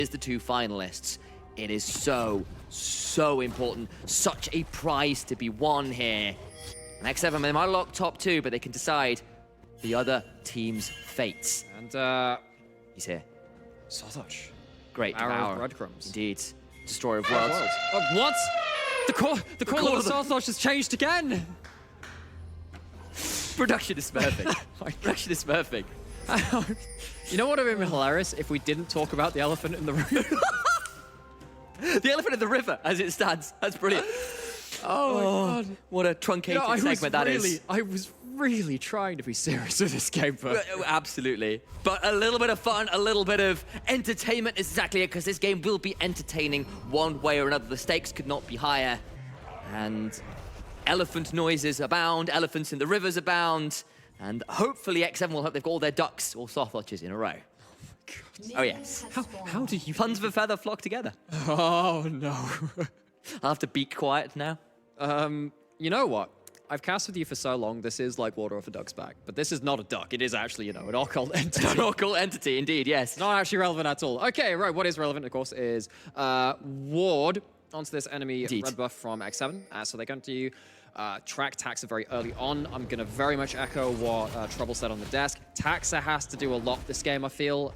is the two finalists. It is so important. Such a prize to be won here. And X7, they might lock top two, but they can decide the other team's fates. And, he's here. Sotosh. Great Arrow of breadcrumbs. Indeed. Destroyer of worlds. What? The call of the Sotosh has changed again! Production is perfect. Production is perfect. You know what would have been hilarious if we didn't talk about the elephant in the room? The elephant in the river, as it stands. That's brilliant. Oh my God. What a truncated segment that is. I was really trying to be serious with this game, but... Absolutely. But a little bit of fun, a little bit of entertainment is exactly it, because this game will be entertaining one way or another. The stakes could not be higher. And elephant noises abound, elephants in the rivers abound, and hopefully X7 will hope they've got all their ducks or Sothotches in a row. Oh yes. How do you... Puns of a feather flock together. Oh no. I'll have to be quiet now. You know what? I've cast with you for so long, this is like water off a duck's back. But this is not a duck. It is actually, you know, an occult entity. An occult entity, indeed, yes. Not actually relevant at all. Okay, right, what is relevant, of course, is ward onto this enemy red buff from X7. So they're going to track Taxa very early on. I'm going to very much echo what Trouble said on the desk. Taxa has to do a lot this game, I feel.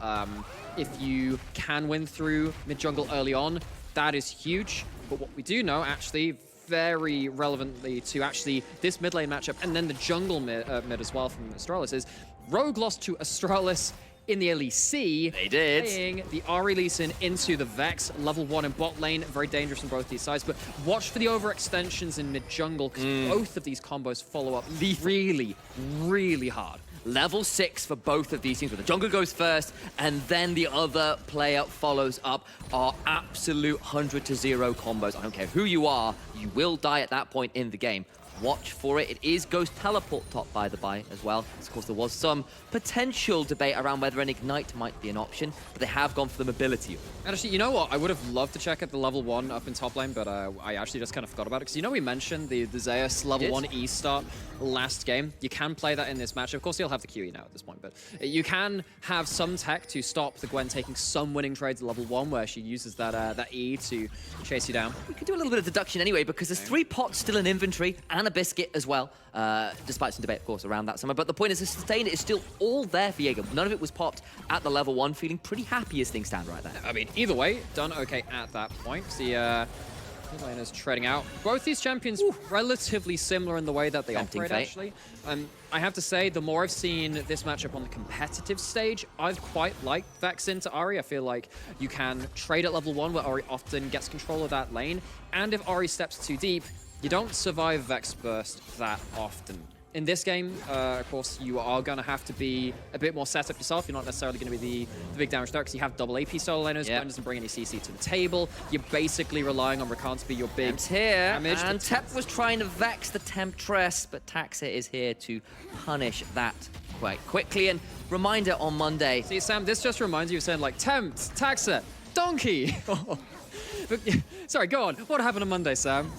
If you can win through mid-jungle early on, that is huge. But what we do know, actually, very relevantly to actually this mid lane matchup and then the jungle mid as well from Astralis is Rogue lost to Astralis in the LEC. They did. Playing the Ahri Lee Sin into the Vex, level 1 in bot lane. Very dangerous on both these sides, but watch for the overextensions in mid jungle because both of these combos follow up really, really hard. Level 6 for both of these teams, where the jungle goes first and then the other player follows up, are absolute 100-0 combos. I don't care who you are, you will die at that point in the game. Watch for it. It is Ghost Teleport top by the by as well. Of course, there was some potential debate around whether an Ignite might be an option, but they have gone for the mobility. And actually, you know what? I would have loved to check at the level 1 up in top lane, but I actually just kind of forgot about it. Because you know we mentioned the Zeus level 1 E start last game. You can play that in this match. Of course, you'll have the QE now at this point, but you can have some tech to stop the Gwen taking some winning trades at level 1 where she uses that E to chase you down. We could do a little bit of deduction anyway, because there's 3 pots still in inventory and a biscuit as well, despite some debate, of course, around that summer. But the point is, the sustain is still all there for Jaeger. None of it was popped at the level 1, feeling pretty happy as things stand right there. I mean, either way, done okay at that point. The mid laners trading out. Both these champions relatively similar in the way that they operate, actually. I have to say, the more I've seen this matchup on the competitive stage, I've quite liked Vex into Ahri. I feel like you can trade at level 1 where Ahri often gets control of that lane. And if Ahri steps too deep, you don't survive Vex Burst that often. In this game, of course, you are going to have to be a bit more set up yourself. You're not necessarily going to be the big damage there because you have double AP solo laners. Gwen doesn't bring any CC to the table. You're basically relying on Rakan to be your big damage. And Tep was trying to vex the Temptress, but Taxa is here to punish that quite quickly. And reminder on Monday. See, Sam, this just reminds you of saying, like, Tempt, Taxa, Donkey. Sorry, go on. What happened on Monday, Sam?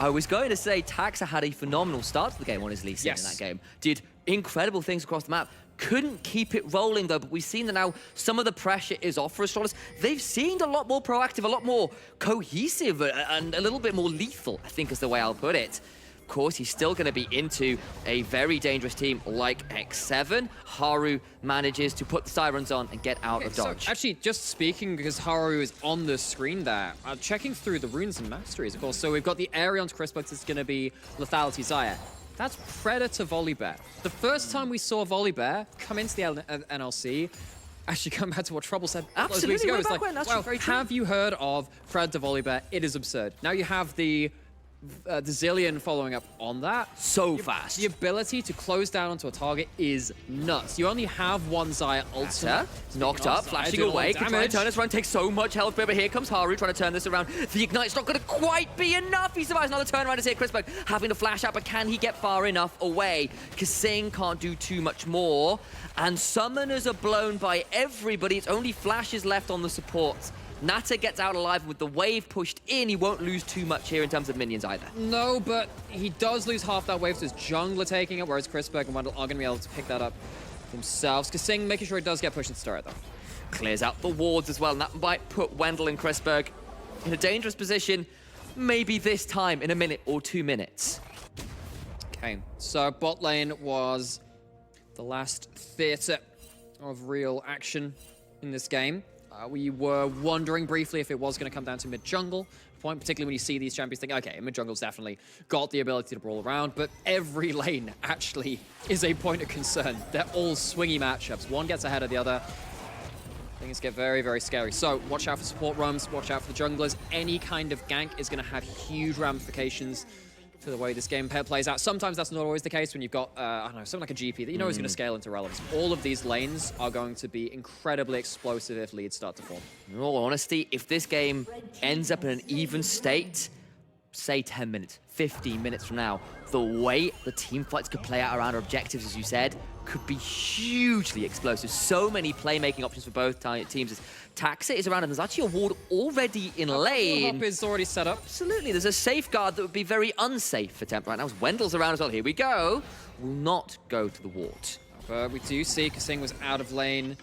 I was going to say Taxa had a phenomenal start to the game on his Lee Sin in that game. Did incredible things across the map. Couldn't keep it rolling though, but we've seen that now some of the pressure is off for Astralis. They've seemed a lot more proactive, a lot more cohesive, and a little bit more lethal, I think is the way I'll put it. Of course, he's still going to be into a very dangerous team like X7. Haru manages to put the sirens on and get out of dodge. So actually, just speaking, because Haru is on the screen there, checking through the runes and masteries, of course. So we've got the Aeon's Crispux, it's going to be Lethality Xayah. That's Predator Volibear. The first time we saw Volibear come into the NLC, actually come back to what Trouble said Absolutely, weeks ago. It's like, well, have you heard of Predator Volibear? It is absurd. Now you have the Zillion following up on that. So fast. The ability to close down onto a target is nuts. You only have one Xayah ultimate. Knocked up, flashing away. Can try to turn this around, takes so much health, but here comes Haru trying to turn this around. The Ignite's not going to quite be enough. He survives another turnaround as here. Crispberg having to flash out, but can he get far enough away? Kasing can't do too much more. And summoners are blown by everybody. It's only flashes left on the supports. Nata gets out alive with the wave pushed in. He won't lose too much here in terms of minions either. No, but he does lose half that wave to his jungler taking it, whereas Crispberg and Wendell are going to be able to pick that up themselves. Kasing making sure he does get pushed into turret, though. Clears out the wards as well, and that might put Wendell and Chrisberg in a dangerous position, maybe this time in a minute or 2 minutes. Okay, so bot lane was the last theater of real action in this game. We were wondering briefly if it was going to come down to mid-jungle point, particularly when you see these champions think, okay, mid-jungle's definitely got the ability to brawl around, but every lane actually is a point of concern. They're all swingy matchups. One gets ahead of the other. Things get very, very scary. So watch out for support roams, watch out for the junglers. Any kind of gank is going to have huge ramifications to the way this game plays out. Sometimes that's not always the case when you've got, I don't know, something like a GP that you know is going to scale into relevance. All of these lanes are going to be incredibly explosive if leads start to form. In all honesty, if this game ends up in an even state, say 10 minutes, 15 minutes from now, the way the team fights could play out around our objectives, as you said, could be hugely explosive. So many playmaking options for both teams. Taxa is around, and there's actually a ward already in lane. Hop is already set up. Absolutely, there's a safeguard that would be very unsafe for Temp right now. As Wendell's around as well. Here we go. Will not go to the ward. But we do see Kasing was out of lane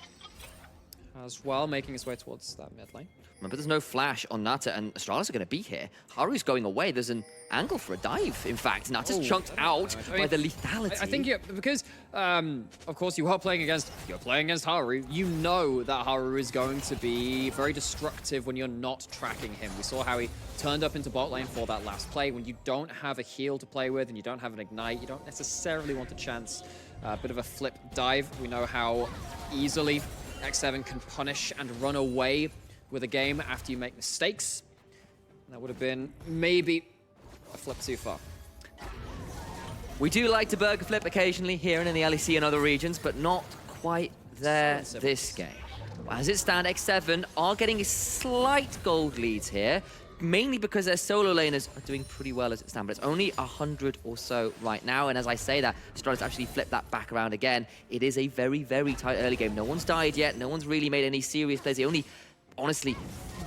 as well, making his way towards that mid lane. Remember, there's no flash on Nata, and Astralis are going to be here. Haru's going away. There's an angle for a dive, in fact. Nata's chunked out by the lethality. I think, because, of course, you're playing against Haru. You know that Haru is going to be very destructive when you're not tracking him. We saw how he turned up into bot lane for that last play. When you don't have a heal to play with and you don't have an ignite, you don't necessarily want a chance. A bit of a flip dive. We know how easily X7 can punish and run away with a game after you make mistakes. That would have been maybe a flip too far. We do like to burger flip occasionally here and in the LEC and other regions, but not quite there this game. As it stands, X7 are getting slight gold leads here, mainly because their solo laners are doing pretty well as it stands, but it's only 100 or so right now, and as I say that, Astralis actually flipped that back around again. It is a very, very tight early game. No one's died yet, no one's really made any serious plays. The only, honestly,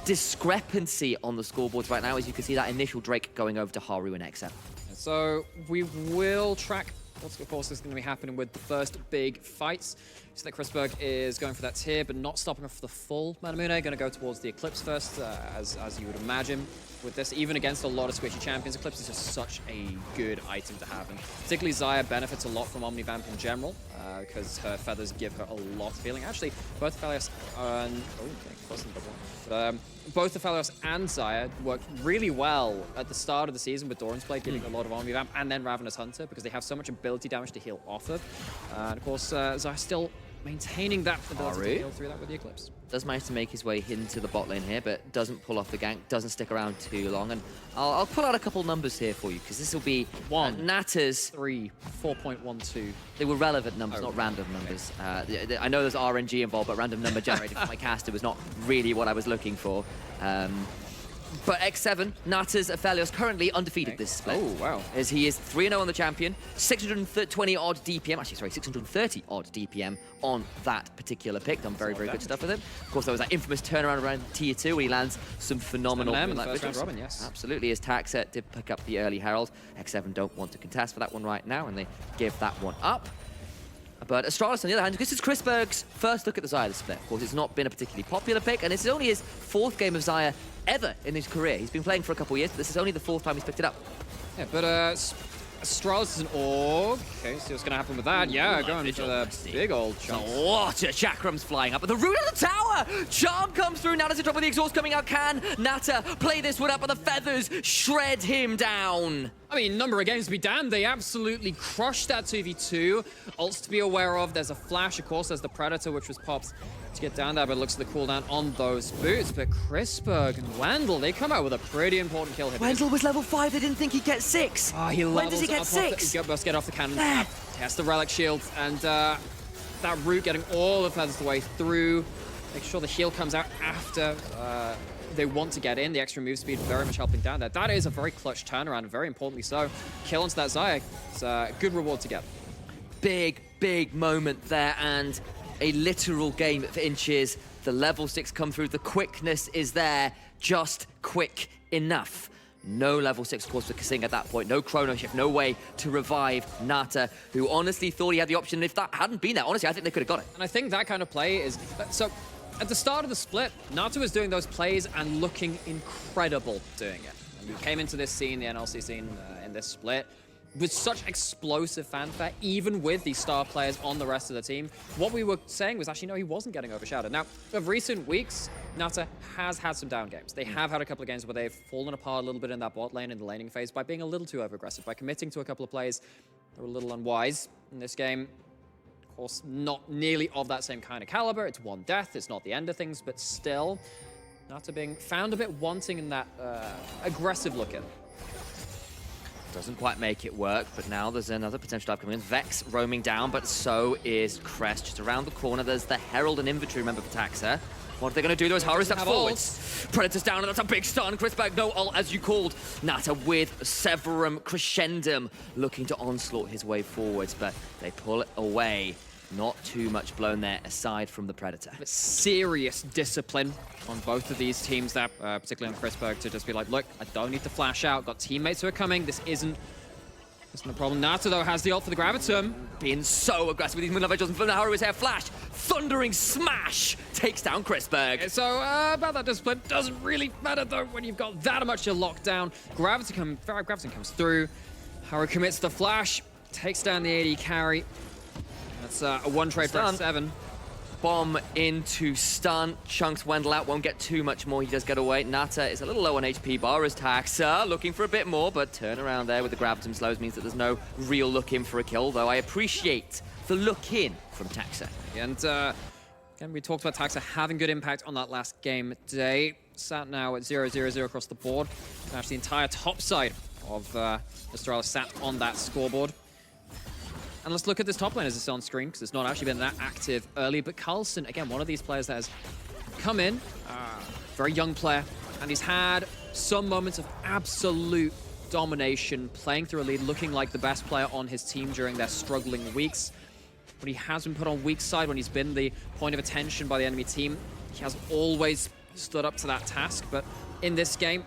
discrepancy on the scoreboards right now is you can see that initial Drake going over to Haru and XM. So we will track what's, of course, is going to be happening with the first big fights. So that Chrisberg is going for that tier, but not stopping off the full Manamune. Going to go towards the Eclipse first, as you would imagine. With this, even against a lot of squishy champions, Eclipse is just such a good item to have. And particularly Xayah benefits a lot from Omnivamp in general, because her feathers give her a lot of healing. Actually, both Aphelios and... Oh, okay, wasn't the one. But, both Aphelios and Xayah worked really well at the start of the season with Doran's Blade, giving a lot of Omnivamp, and then Ravenous Hunter, because they have so much ability damage to heal off of. And of course, Xayah still maintaining that ability to heal through that with the Eclipse. Does manage to make his way into the bot lane here, but doesn't pull off the gank, doesn't stick around too long. And I'll pull out a couple numbers here for you, because this will be Nata's 4.12. They were relevant numbers, not random numbers. I know there's RNG involved, but random number generated from my caster was not really what I was looking for. But X7, Nata's Aphelios, currently undefeated this split. Oh, wow. As he is 3-0 on the champion, 620-odd DPM, actually, sorry, 630-odd DPM on that particular pick. Done very, very good stuff with him. Of course, there was that infamous turnaround around Tier 2 where he lands some phenomenal... first round robin, yes. Absolutely, as Taxa did pick up the early Herald. X7 don't want to contest for that one right now, and they give that one up. But Astralis, on the other hand, this is Chrisberg's first look at the Xayah split. Of course, it's not been a particularly popular pick, and this is only his 4th game of Xayah ever in his career. He's been playing for a couple of years, but this is only the 4th time he's picked it up. Yeah, but Astralis is an org. Okay, see what's going to happen with that. Yeah, going for the big old chunk. A lot of chakrams flying up, but the root of the tower! Charm comes through, Nata's on top with the exhaust coming out. Can Nata play this one up, but the feathers shred him down? I mean, number of games to be damned, they absolutely crushed that 2v2. Ults to be aware of, there's a flash, of course, there's the Predator, which was popped to get down there, but it looks at the cooldown on those boots. But Chrisberg and Wendell, they come out with a pretty important kill here. Wendell was level 5, they didn't think he'd get 6. Oh, he when does he get 6? He must get off the cannon. Test the Relic Shield, and that root getting all the feathers the way through. Make sure the heal comes out after they want to get in. The extra move speed very much helping down there. That is a very clutch turnaround, and very importantly so. Kill onto that Xayah. It's a good reward to get. Big, big moment there, and a literal game of inches. The level 6 come through. The quickness is there, just quick enough. No level 6, of course, for Kasing at that point. No chrono shift, no way to revive Nata, who honestly thought he had the option. And if that hadn't been there, honestly, I think they could have got it. And I think that kind of play is... So, at the start of the split, Nato was doing those plays and looking incredible doing it. And we came into this scene, the NLC scene in this split, with such explosive fanfare, even with the star players on the rest of the team. What we were saying was actually, no, he wasn't getting overshadowed. Now, of recent weeks, Nata has had some down games. They have had a couple of games where they've fallen apart a little bit in that bot lane in the laning phase by being a little too over-aggressive, by committing to a couple of plays that were a little unwise in this game. Of course, not nearly of that same kind of caliber. It's one death, it's not the end of things, but still, Nata being found a bit wanting in that aggressive look in. Doesn't quite make it work, but now there's another potential dive coming in. Vex roaming down, but so is Crest. Just around the corner, there's the Herald and Inventory, remember, for Taxa. What are they going to do? Those Haru steps forwards. Predator's down, and that's a big stun. Chrisberg, no ult, as you called. Nata with Severum Crescendum, looking to onslaught his way forwards, but they pull it away. Not too much blown there, aside from the Predator. But serious discipline on both of these teams, that particularly on Chrisberg, to just be like, look, I don't need to flash out. Got teammates who are coming. This isn't a problem. Nata, though, has the ult for the Gravitum. Being so aggressive with these Moonlight Vigils, and from the Haru is here. Flash, thundering smash, takes down Chrisberg. So, about that discipline, doesn't really matter, though, when you've got that much to lock down. Graviton comes through. Haru commits the flash, takes down the AD carry. That's a one trade for X7. Bomb into stun. Chunks Wendell out, won't get too much more. He does get away. Nata is a little low on HP bar as Taxa, looking for a bit more, but turn around there with the Gravitum slows means that there's no real look in for a kill, though I appreciate the look in from Taxa. And again, we talked about Taxa having good impact on that last game day. Sat now at 0-0-0 across the board. Actually, the entire top side of Astralis sat on that scoreboard. And let's look at this top lane as it's on screen, because it's not actually been that active early. But Carlson, again, one of these players that has come in, very young player, and he's had some moments of absolute domination, playing through a lead, looking like the best player on his team during their struggling weeks. When he has been put on weak side, when he's been the point of attention by the enemy team, he has always stood up to that task. But in this game,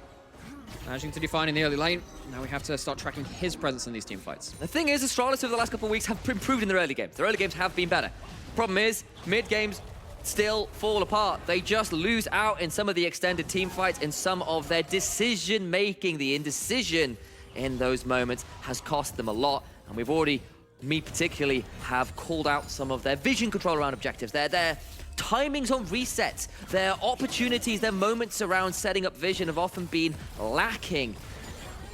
managing to define in the early lane, now we have to start tracking his presence in these team fights. The thing is, Astralis over the last couple of weeks have improved in their early games. Their early games have been better. Problem is, mid games still fall apart. They just lose out in some of the extended team fights, in some of their decision making. The indecision in those moments has cost them a lot, and we've already, me particularly, have called out some of their vision control around objectives. Their timings on resets, their opportunities, their moments around setting up vision have often been lacking.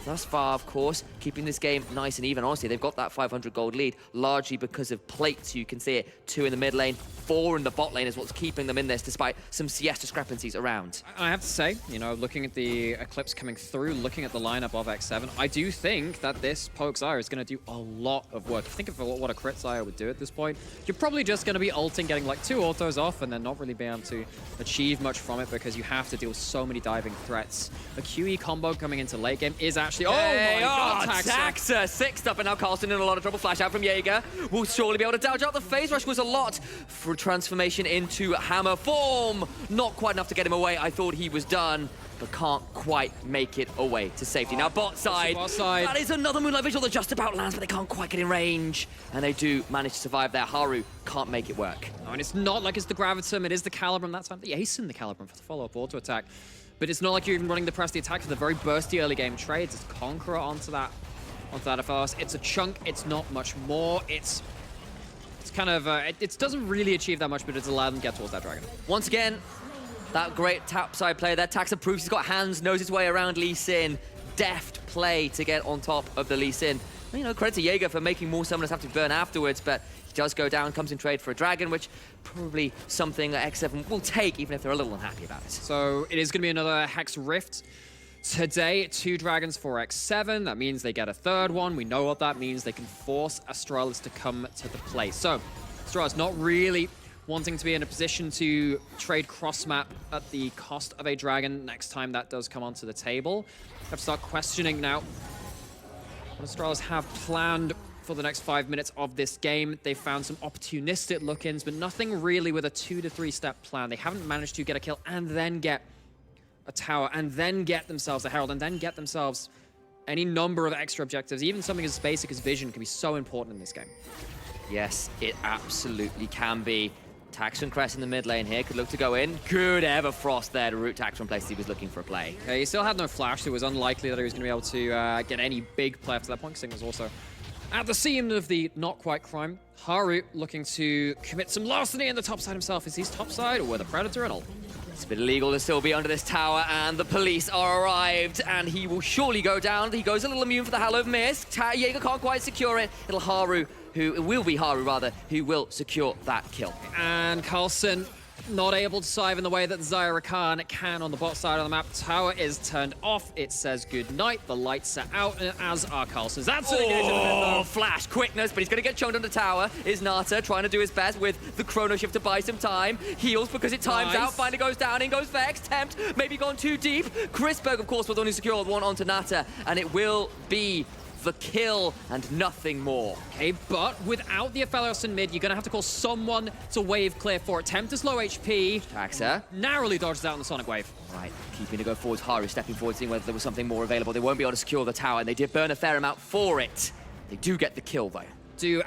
Thus far, of course, keeping this game nice and even. Honestly, they've got that 500 gold lead largely because of plates. You can see it, 2 in the mid lane, 4 in the bot lane is what's keeping them in this, despite some CS discrepancies around. I have to say, you know, looking at the Eclipse coming through, looking at the lineup of X7, I do think that this Poke Zyre is going to do a lot of work. Think of what a crit Zyre would do at this point. You're probably just going to be ulting, getting like 2 autos off, and then not really being able to achieve much from it because you have to deal with so many diving threats. A QE combo coming into late game is actually... Oh my god, Taxa! 6th up, and now Carlson in a lot of trouble. Flash out from Jaeger. Will surely be able to dodge out. The phase rush was a lot for transformation into hammer form. Not quite enough to get him away. I thought he was done, but can't quite make it away to safety. Now bot side, that is another Moonlight Vigil that just about lands, but they can't quite get in range. And they do manage to survive there. Haru can't make it work. Oh, and it's not like it's the Gravitum, it is the Calibrum. That's the ace in the Calibrum for the follow-up auto attack. But it's not like you're even running the press the attack for the very bursty early game trades. It's Conqueror onto that FOS. It's a chunk, it's not much more. It's kind of, it doesn't really achieve that much, but it's allowed them to get towards that dragon. Once again, that great tap side play there. Taxa proves he's got hands, knows his way around Lee Sin. Deft play to get on top of the Lee Sin. You know, credit to Jaeger for making more summoners have to burn afterwards, but he does go down, comes in trade for a dragon, which probably something that X7 will take, even if they're a little unhappy about it. So it is going to be another Hex Rift. Today, 2 dragons for X7. That means they get a 3rd one. We know what that means. They can force Astralis to come to the play. So Astralis not really wanting to be in a position to trade cross-map at the cost of a dragon next time that does come onto the table. Have to start questioning now what Astralis have planned for the next 5 minutes of this game. They found some opportunistic look-ins, but nothing really with a 2 to 3 step plan. They haven't managed to get a kill and then get a tower and then get themselves a herald and then get themselves any number of extra objectives. Even something as basic as vision can be so important in this game. Yes, it absolutely can be. Tax and Crest in the mid lane here could look to go in. Good Everfrost there to root Tax from place he was looking for a play. Okay, he still had no flash, so it was unlikely that he was going to be able to get any big play up to that point. Sing was also at the scene of the not quite crime. Haru looking to commit some larceny in the top side himself. Is he top side or with a Predator and all? It's a bit illegal to still be under this tower, and the police are arrived, and he will surely go down. He goes a little immune for the Hallowed Mist. Jaeger can't quite secure it. It will be Haru, who will secure that kill. And Carlson not able to survive in the way that Zyra Khan can on the bot side of the map. Tower is turned off. It says good night. The lights are out, as are Carlson's. That's Flash quickness, but he's going to get chunked on the tower. Is Nata trying to do his best with the chrono shift to buy some time. Heals because it times out. Finally goes down. In goes Vex. Tempt maybe gone too deep. Chrisberg, of course, was only secured one onto Nata, and it will be the kill and nothing more. Okay, but without the Aphelios in mid, you're going to have to call someone to wave clear for it. Tempt is low HP. Taxa narrowly dodges out on the Sonic Wave. Right, keeping to go forwards. Haru stepping forward, seeing whether there was something more available. They won't be able to secure the tower, and they did burn a fair amount for it. They do get the kill, though.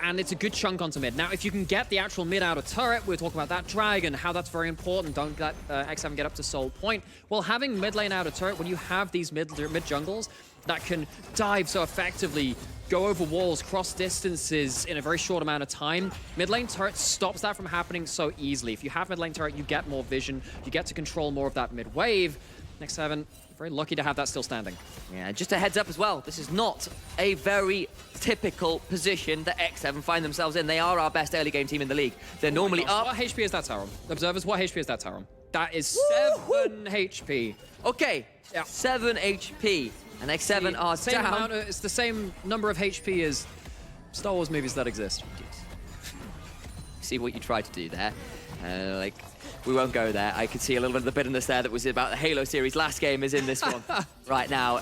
And it's a good chunk onto mid. Now, if you can get the actual mid out of turret, we're talking about that dragon, how that's very important. Don't let X7 get up to soul point. Well, having mid lane out of turret, when you have these mid jungles that can dive so effectively, go over walls, cross distances in a very short amount of time, mid lane turret stops that from happening so easily. If you have mid lane turret, you get more vision, you get to control more of that mid wave. X7, very lucky to have that still standing. Yeah, just a heads up as well, this is not a very typical position that X7 find themselves in. They are our best early game team in the league. They're normally up. What HP is that tower on? Observers, what HP is that tower on? That is 7 HP. Okay, yeah. 7 HP. And X7 are down. It's the same number of HP as Star Wars movies that exist. See what you tried to do there. We won't go there. I could see a little bit of the bitterness there that was about the Halo series. Last game is in this one right now.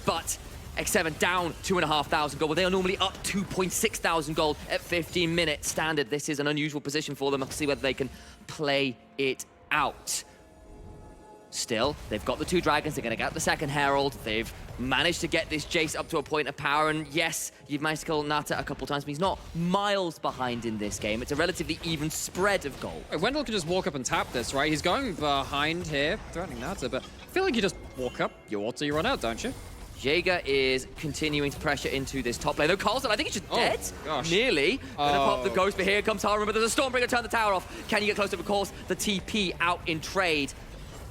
But X7 down 2,500 gold. Well, they are normally up 2,600 gold at 15 minutes standard. This is an unusual position for them. I'll see whether they can play it out. Still, they've got the 2 dragons. They're going to get the second Herald. They've managed to get this Jace up to a point of power. And yes, you've managed to kill Nata a couple times, but he's not miles behind in this game. It's a relatively even spread of gold. Wendell can just walk up and tap this, right? He's going behind here, threatening Nata, but I feel like you just walk up, you auto, you run out, don't you? Jaeger is continuing to pressure into this top lane. Though Carlson, I think he's just dead. Gosh. Nearly. Gonna pop the ghost, but here comes Haru. But there's a Stormbringer, turn the tower off. Can you get close to, of course, the TP out in trade?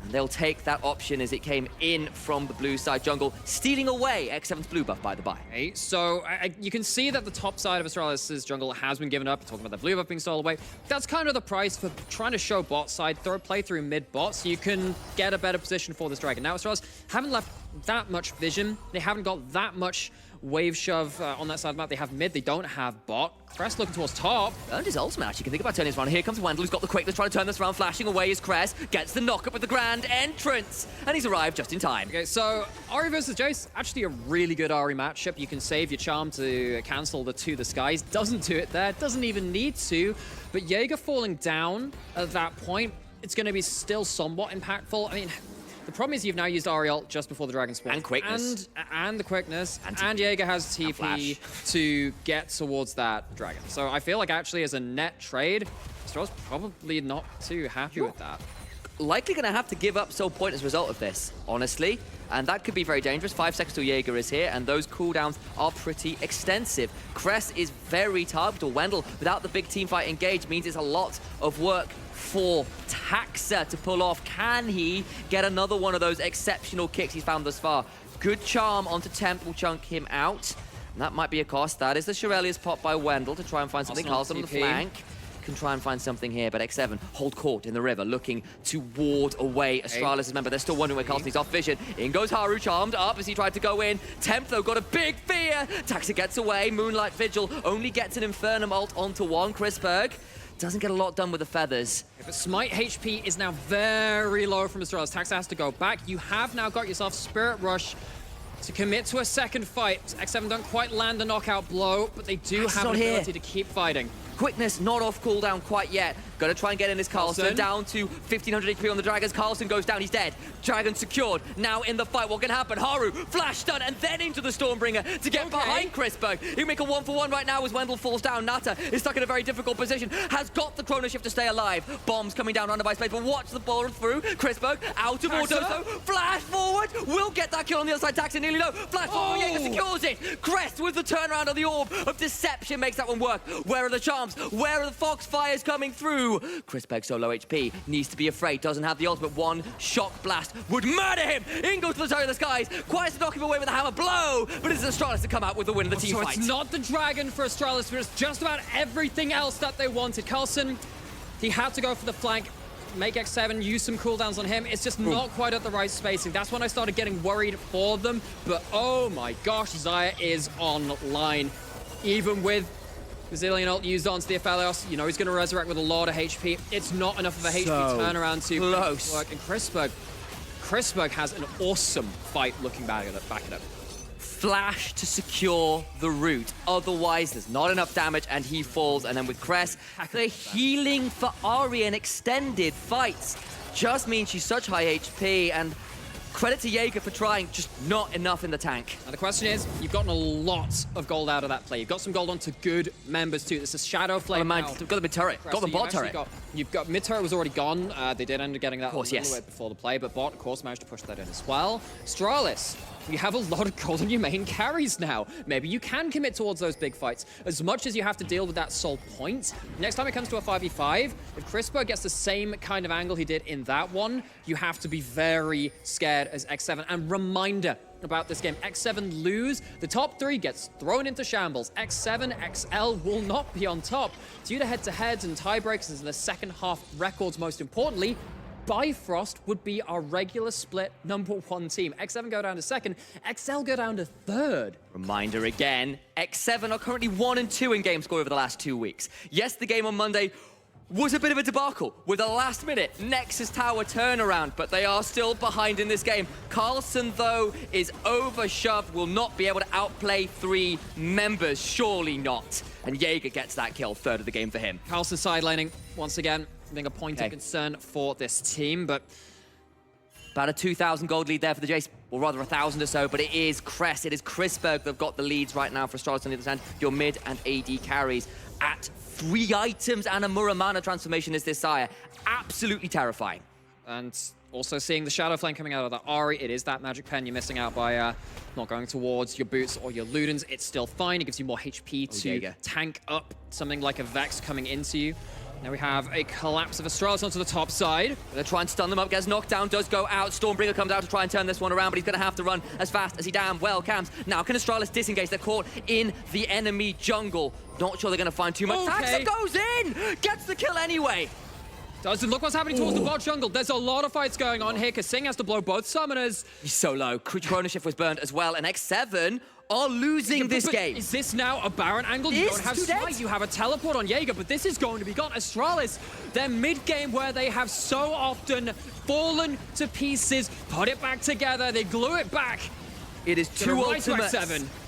And they'll take that option as it came in from the blue side jungle, stealing away X7's blue buff, by the by. Okay, so you can see that the top side of Astralis' jungle has been given up. Talking about the blue buff being stolen away. That's kind of the price for trying to show bot side, throw a play through mid bot, so you can get a better position for this dragon. Now, Astralis haven't left that much vision. They haven't got that much wave shove on that side of the map. They have mid, they don't have bot. Crest looking towards top. Earned his ultimate, actually. You can think about turning this around. Here comes Wendell, who's got the quickness, trying to turn this around, flashing away his Crest, gets the knock-up with the grand entrance, and he's arrived just in time. Okay, so Ahri versus Jace, actually a really good Ahri matchup. You can save your charm to cancel the To the Skies. Doesn't do it there, doesn't even need to. But Jaeger falling down at that point, it's going to be still somewhat impactful. I mean, the problem is you've now used Ahri ult just before the dragon spawn. And quickness. And the quickness. And Jaeger has TP to get towards that dragon. So I feel like actually as a net trade, Astral's probably not too happy with that. Likely going to have to give up soul point as a result of this, honestly. And that could be very dangerous. 5 seconds till Jaeger is here, and those cooldowns are pretty extensive. Crest is very targetable. Wendell, without the big team fight engaged, means it's a lot of work for Taxa to pull off. Can he get another one of those exceptional kicks he's found thus far? Good charm onto Temp will chunk him out. And that might be a cost. That is the Shirelius pop by Wendell to try and find something. Carlson on the flank. Can try and find something here, but X7 hold court in the river, looking to ward away Astralis. Remember, they're still wondering where Carlson is off vision. In goes Haru, charmed up as he tried to go in. Temp, though, got a big fear. Taxa gets away. Moonlight Vigil only gets an Infernum ult onto one. Chrisberg doesn't get a lot done with the feathers. But Smite HP is now very low from Astralis. Taxa has to go back. You have now got yourself Spirit Rush to commit to a second fight. X7 don't quite land the knockout blow, but they do have an ability to keep fighting. Quickness not off cooldown quite yet. Gonna try and get in his Carlson. Down to 1500 HP on the Dragons. Carlson goes down, he's dead. Dragon secured. Now in the fight, what can happen? Haru, flash stun, and then into the Stormbringer to get behind Chrisberg. He'll make a 1-for-1 right now as Wendell falls down. Nata is stuck in a very difficult position. Has got the Chrono Shift to stay alive. Bombs coming down under by space, but watch the ball through. Chrisberg out of auto, so flash forward. Will get that kill on the other side. Taxa nearly low. Flash forward, Jaeger secures it. Crest with the turnaround of the Orb of Deception makes that one work. Where are the charms? Where are the Foxfires coming through? Chrisberg so low HP, needs to be afraid, doesn't have the ultimate. One shock blast would murder him. In goes to the toe of the skies. Quite to knock him away with a hammer blow, but it's Astralis to come out with the win of the team fight. It's not the Dragon for Astralis, but it's just about everything else that they wanted. Carlson, he had to go for the flank, make X7, use some cooldowns on him. It's just not quite at the right spacing. That's when I started getting worried for them. But oh my gosh, Xayah is online. Even with Brazilian ult used onto the Aphelios, you know he's going to resurrect with a lot of HP. It's not enough of a HP turnaround to work. And Chrisberg has an awesome fight looking back at it. Flash to secure the root. Otherwise, there's not enough damage, and he falls. And then with Cress, the healing for Ari and extended fights just means she's such high HP, and credit to Jaeger for trying, just not enough in the tank. Now the question is, you've gotten a lot of gold out of that play. You've got some gold onto good members too. This is Shadow Flame now. Got the mid turret, got the bot turret. You've got mid turret was already gone. They did end up getting that of course, yes, before the play, but bot, of course, managed to push that in as well. Astralis, you have a lot of gold on your main carries now. Maybe you can commit towards those big fights. As much as you have to deal with that soul point, next time it comes to a 5v5, if Chrisberg gets the same kind of angle he did in that one, you have to be very scared as X7. And reminder about this game, X7 lose, the top 3 gets thrown into shambles. X7, XL will not be on top. Due to head-to-heads and tiebreaks in the second half records, most importantly, Bifrost would be our regular split #1 team. X7 go down to 2nd, XL go down to 3rd. Reminder again, X7 are currently 1 and 2 in game score over the last 2 weeks. Yes, the game on Monday was a bit of a debacle with a last-minute Nexus Tower turnaround, but they are still behind in this game. Carlson, though, is overshoved, will not be able to outplay 3 members, surely not. And Jaeger gets that kill, 3rd of the game for him. Carlson sidelining, once again, I think a point of concern for this team, but about a 2,000 gold lead there for the Jace, or rather 1,000 or so, but it is Cress, it is Chrisberg that have got the leads right now for Astralis on the other hand. Your mid and AD carries at 3 items and a Muramana transformation is this Xayah. Absolutely terrifying. And also seeing the Shadow Flame coming out of the Ari, it is that magic pen you're missing out by not going towards your boots or your Ludens. It's still fine, it gives you more HP to tank up something like a Vex coming into you. Now we have a collapse of Astralis onto the top side. They're trying to stun them up, gets knocked down, does go out. Stormbringer comes out to try and turn this one around, but he's going to have to run as fast as he damn well can. Now can Astralis disengage? They're caught in the enemy jungle. Not sure they're going to find too much. Taxa goes in! Gets the kill anyway! Doesn't look what's happening towards the bot jungle. There's a lot of fights going on here, because Singh has to blow both summoners. He's so low. Chrono Shift was burned as well, and X7 are losing this game. Is this now a Baron angle? You don't have Smite, you have a teleport on Jaeger, but this is going to be gone. Astralis, their mid-game where they have so often fallen to pieces, put it back together, they glue it back. It is 2 ultimates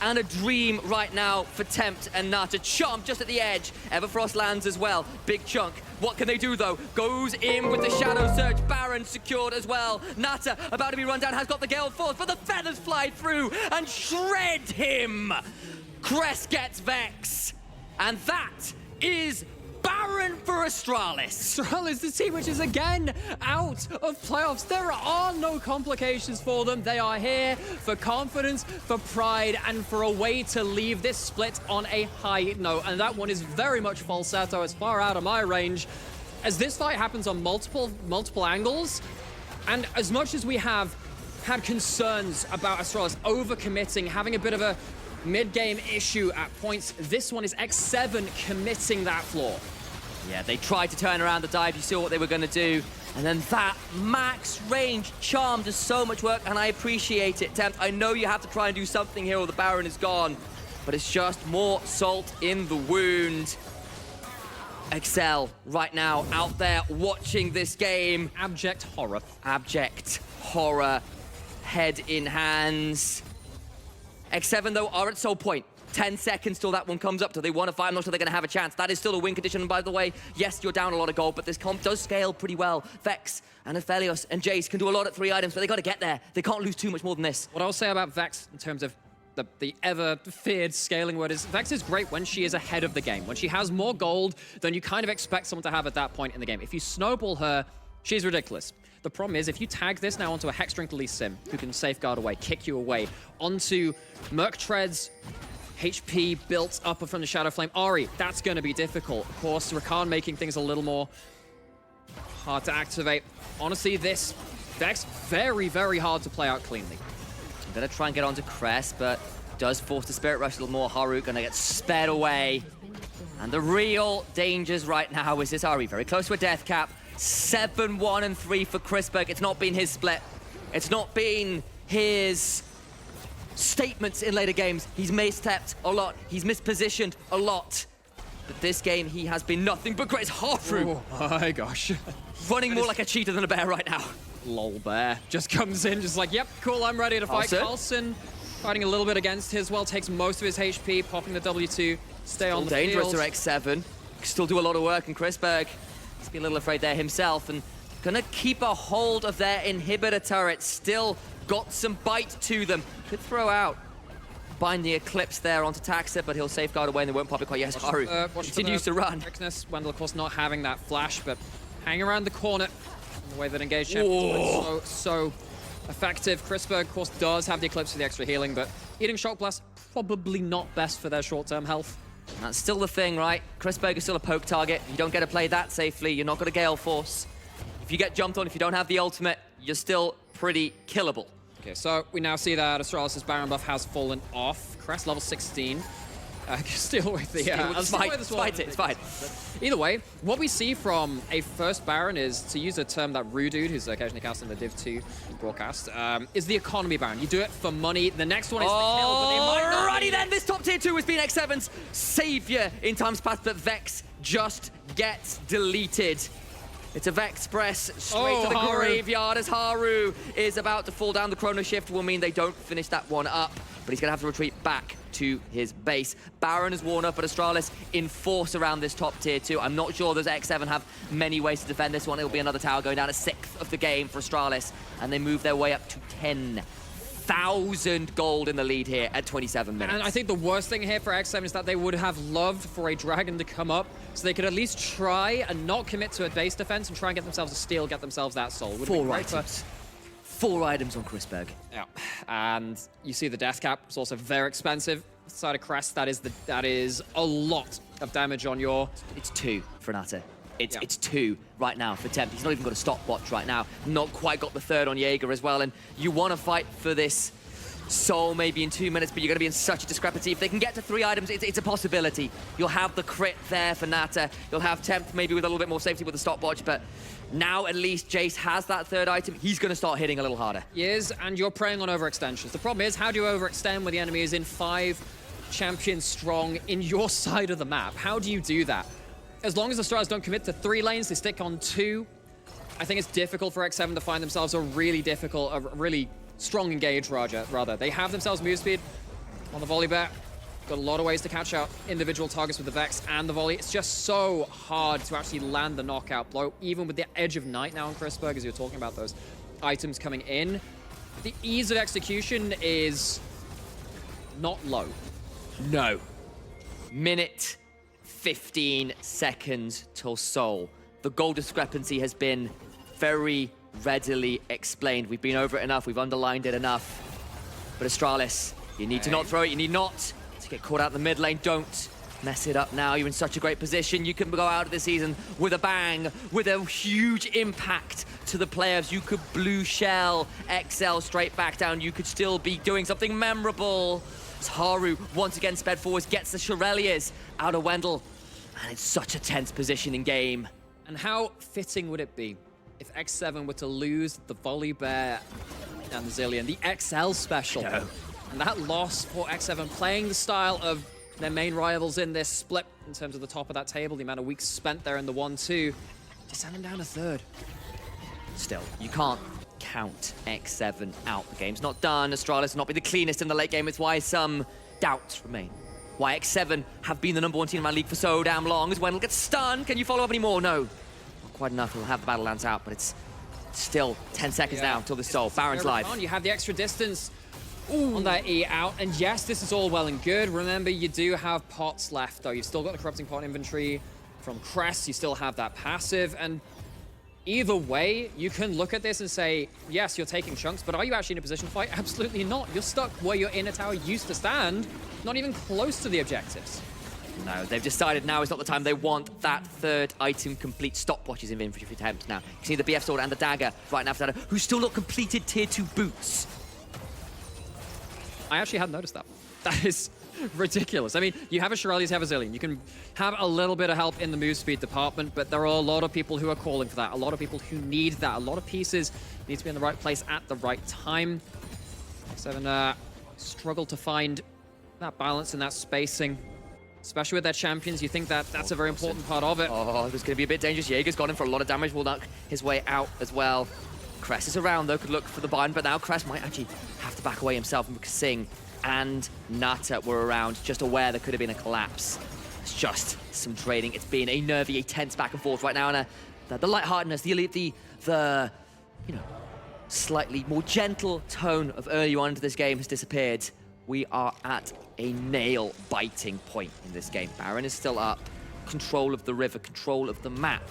and a dream right now for Tempt and Nata. Chomp just at the edge. Everfrost lands as well. Big chunk. What can they do, though? Goes in with the Shadow Surge. Baron secured as well. Nata about to be run down, has got the Gale Force, but the feathers fly through and shred him. Crest gets Vex. And that is Baron for Astralis. Astralis, the team which is again out of playoffs. There are no complications for them. They are here for confidence, for pride, and for a way to leave this split on a high note. And that one is very much falsetto. It's far out of my range. As this fight happens on multiple angles, and as much as we have had concerns about Astralis overcommitting, having a bit of a mid-game issue at points, this one is X7 committing that flaw. Yeah, they tried to turn around the dive. You saw what they were going to do. And then that max range charm does so much work, and I appreciate it, Tempt. I know you have to try and do something here or the Baron is gone, but it's just more salt in the wound. XL right now out there watching this game. Abject horror. Abject horror. Head in hands. X7, though, are at soul point. 10 seconds till that one comes up. Do they want to fight? I'm not sure they're going to have a chance. That is still a win condition. And by the way, yes, you're down a lot of gold, but this comp does scale pretty well. Vex and Aphelios and Jace can do a lot at 3 items, but they got to get there. They can't lose too much more than this. What I'll say about Vex in terms of the ever-feared scaling word is Vex is great when she is ahead of the game. When she has more gold than you kind of expect someone to have at that point in the game. If you snowball her, she's ridiculous. The problem is, if you tag this now onto a Hex-Drink Elise Sim, who can safeguard away, kick you away, onto Merc Tread's HP built up from the Shadow Flame Ahri, that's going to be difficult. Of course, Rakan making things a little more hard to activate. Honestly, this Vex, very, very hard to play out cleanly. I'm going to try and get onto Crest, but does force the Spirit Rush a little more. Haru going to get sped away. And the real dangers right now is this Ahri. Very close to a death cap. 7-1 and 3 for Chrisberg. It's not been his split. It's not been his statements in later games. He's misstepped a lot. He's mispositioned a lot. But this game, he has been nothing but great. It's Haru. Oh my gosh. Running more like a cheetah than a bear right now. Lol bear just comes in, just like, yep, cool, I'm ready to fight. Carlson fighting a little bit against his, well, takes most of his HP, popping the W2, stay on the dangerous field. to X7. Still do a lot of work, and Chrisberg he's been a little afraid there himself, and gonna keep a hold of their inhibitor turret. Still got some bite to them. Could throw out bind the Eclipse there onto Taxa, but he'll safeguard away and they won't pop it quite. Yes, Haru continues to run. Wendell, of course, not having that flash, but hang around the corner. The way that engaged champions so effective. Chrisberg, of course, does have the Eclipse for the extra healing, but eating Shock Blast, probably not best for their short-term health. That's still the thing, right? Chrisberg is still a poke target. You don't get to play that safely. You're not going to Gale Force. If you get jumped on, if you don't have the ultimate, you're still pretty killable. Okay, so we now see that Astralis' Baron buff has fallen off. Crest level 16. Still with the... It's fine. Either way, what we see from a first Baron is, to use a term that Rue dude, who's occasionally casting the Div 2 broadcast, is the economy Baron. You do it for money. The next one is the kill, but they might not. Alrighty then, this top tier 2 has been X7's savior in times past, but Vex just gets deleted. It's a Vex press straight to the graveyard as Haru is about to fall down. The Chrono Shift will mean they don't finish that one up, but he's going to have to retreat back to his base. Baron is worn up, but Astralis in force around this top tier 2. I'm not sure does X7 have many ways to defend this one. It'll be another tower going down, a 6th of the game for Astralis, and they move their way up to 10,000 gold in the lead here at 27 minutes. And I think the worst thing here for X7 is that they would have loved for a dragon to come up so they could at least try and not commit to a base defense and try and get themselves a steal, get themselves that soul. 4 items. 4 items on Chrisberg. Yeah, and you see the death cap. It's also very expensive. Side of Crest, that is a lot of damage on your... It's 2 for Nata. It's 2 right now for Temp. He's not even got a stopwatch right now. Not quite got the 3rd on Jaeger as well. And you want to fight for this soul maybe in 2 minutes, but you're going to be in such a discrepancy. If they can get to 3 items, it's a possibility. You'll have the crit there for Nata. You'll have Temp maybe with a little bit more safety with the stopwatch, but now at least Jace has that 3rd item. He's going to start hitting a little harder. He is, and you're preying on overextensions. The problem is, how do you overextend when the enemy is in 5 champions strong in your side of the map? How do you do that? As long as the Astralis don't commit to 3 lanes, they stick on 2. I think it's difficult for X7 to find themselves a really strong engage, rather. They have themselves move speed on the volley back. Got a lot of ways to catch out individual targets with the Vex and the volley. It's just so hard to actually land the knockout blow, even with the Edge of Night now on Chrisberg, as you're talking about those items coming in. The ease of execution is not low. No. Minute 15 seconds till Soul. The goal discrepancy has been very readily explained. We've been over it enough. We've underlined it enough. But Astralis, you need to not throw it. You need not to get caught out in the mid lane. Don't mess it up now. You're in such a great position. You can go out of the season with a bang, with a huge impact to the players. You could blue shell XL straight back down. You could still be doing something memorable. As Haru once again sped forwards, gets the Shireliers out of Wendell. And it's such a tense position in game. And how fitting would it be if X7 were to lose the Volley Bear and the Zillion, the XL special? No. And that loss for X7 playing the style of their main rivals in this split in terms of the top of that table, the amount of weeks spent there in the 1-2, to send them down to 3rd. Still, you can't count X7 out. The game's not done. Astralis will not be the cleanest in the late game. It's why some doubts remain. why X7 have been the #1 team in my league for so damn long, is Wendell gets stunned. Can you follow up anymore? No. Not quite enough. He'll have the battle lance out, but it's still 10 seconds now until this soul. Baron's live. You have the extra distance on that E out, and yes, this is all well and good. Remember, you do have pots left, though. You've still got the corrupting pot inventory from Crest. You still have that passive, and either way, you can look at this and say, yes, you're taking chunks, but are you actually in a position to fight? Absolutely not. You're stuck where your inner tower used to stand, not even close to the objectives. No, they've decided now is not the time. They want that third item complete. Stopwatches in inventory attempt now. You can see the BF sword and the dagger right now for Dagger, who's still not completed tier 2 boots. I actually hadn't noticed that. That is ridiculous. I mean, you have a Astralis, you have a Zillion. You can have a little bit of help in the move speed department, but there are a lot of people who are calling for that. A lot of people who need that. A lot of pieces need to be in the right place at the right time. X7 struggle to find that balance and that spacing. Especially with their champions, you think that that's a very important part of it. Oh, there's going to be a bit dangerous. Jaeger's got him for a lot of damage. Will knock his way out as well. Crest is around, though, could look for the bind, but now Crest might actually have to back away himself, and Singh and Nata were around, just aware there could have been a collapse. It's just some trading. It's been a nervy, a tense back and forth right now, and the lightheartedness, the you know, slightly more gentle tone of early on into this game has disappeared. We are at a nail-biting point in this game. Baron is still up. Control of the river, control of the map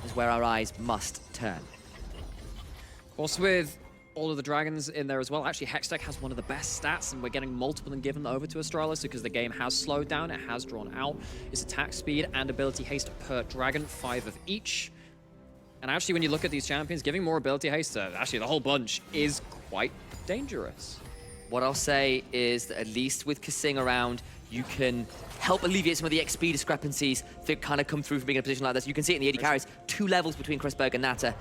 is where our eyes must turn. Also with all of the dragons in there as well, actually Hextech has one of the best stats, and we're getting multiple and given over to Astralis because the game has slowed down, it has drawn out. Its attack speed and ability haste per dragon, 5 of each. And actually when you look at these champions, giving more ability haste, actually the whole bunch is quite dangerous. What I'll say is that at least with Kasing around, you can help alleviate some of the XP discrepancies that kind of come through from being in a position like this. You can see it in the AD carries, 2 levels between Crestberg and Nata.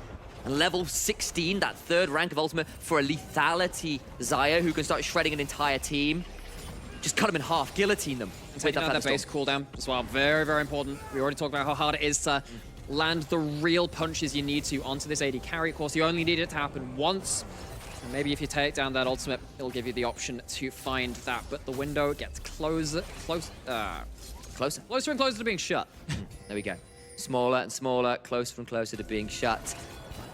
And level 16, that 3rd rank of ultimate for a lethality Xayah who can start shredding an entire team. Just cut them in half, guillotine them. And taking out that base cooldown as well, very, very important. We already talked about how hard it is to land the real punches you need to onto this AD carry. Of course, you only need it to happen once. And maybe if you take down that ultimate, it'll give you the option to find that. But the window gets closer and closer to being shut. There we go. Smaller and smaller, closer and closer to being shut.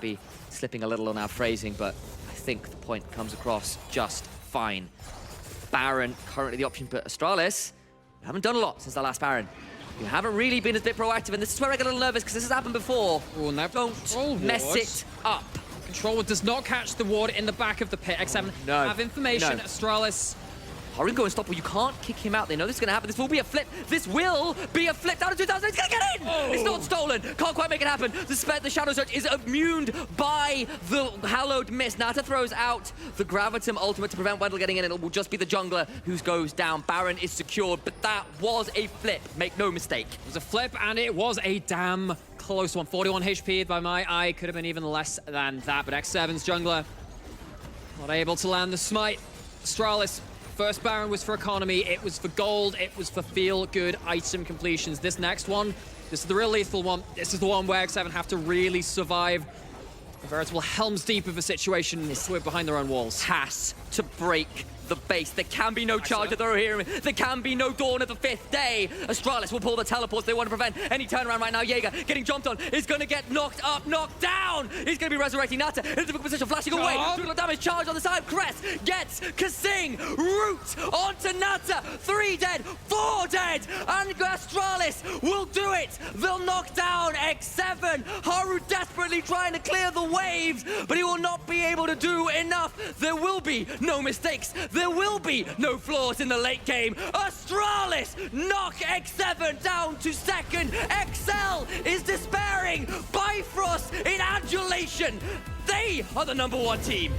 Be slipping a little on our phrasing, but I think the point comes across just fine. Baron, currently the option, but Astralis, we haven't done a lot since our last Baron. You haven't really been a bit proactive, and this is where I get a little nervous, because this has happened before. Ooh, don't mess it up. Controller does not catch the ward in the back of the pit. X7 have information. Astralis. Hurry and go and stop, well, you can't kick him out. They know this is going to happen. This will be a flip. This will be a flip down to 2000. It's going to get in! Oh. It's not stolen. Can't quite make it happen. The Shadow Surge is immune by the Hallowed Mist. Nata throws out the Gravitum ultimate to prevent Wendell getting in. It will just be the jungler who goes down. Baron is secured, but that was a flip. Make no mistake. It was a flip, and it was a damn close one. 41 HP by my eye. Could have been even less than that, but X7's jungler not able to land the smite. Astralis. First Baron was for economy, it was for gold, it was for feel-good item completions. This next one, this is the real lethal one. This is the one where X7 have to really survive a veritable Helm's Deep of a situation with behind their own walls. Has to break the base. There can be no charge of the Rohirrim. There can be no dawn of the 5th day. Astralis will pull the teleports. They want to prevent any turnaround right now. Jaeger getting jumped on is going to get knocked up, knocked down. He's going to be resurrecting Nata in a difficult position, flashing away. Doing damage, charge on the side. Crest gets Kasing. Root onto Nata. 3 dead, 4 dead. And Astralis will do it. They'll knock down X7. Haru desperately trying to clear the waves, but he will not be able to do enough. There will be no mistakes. There will be no flaws in the late game. Astralis knock X7 down to 2nd. XL is despairing. Bifrost in adulation. They are the #1 team.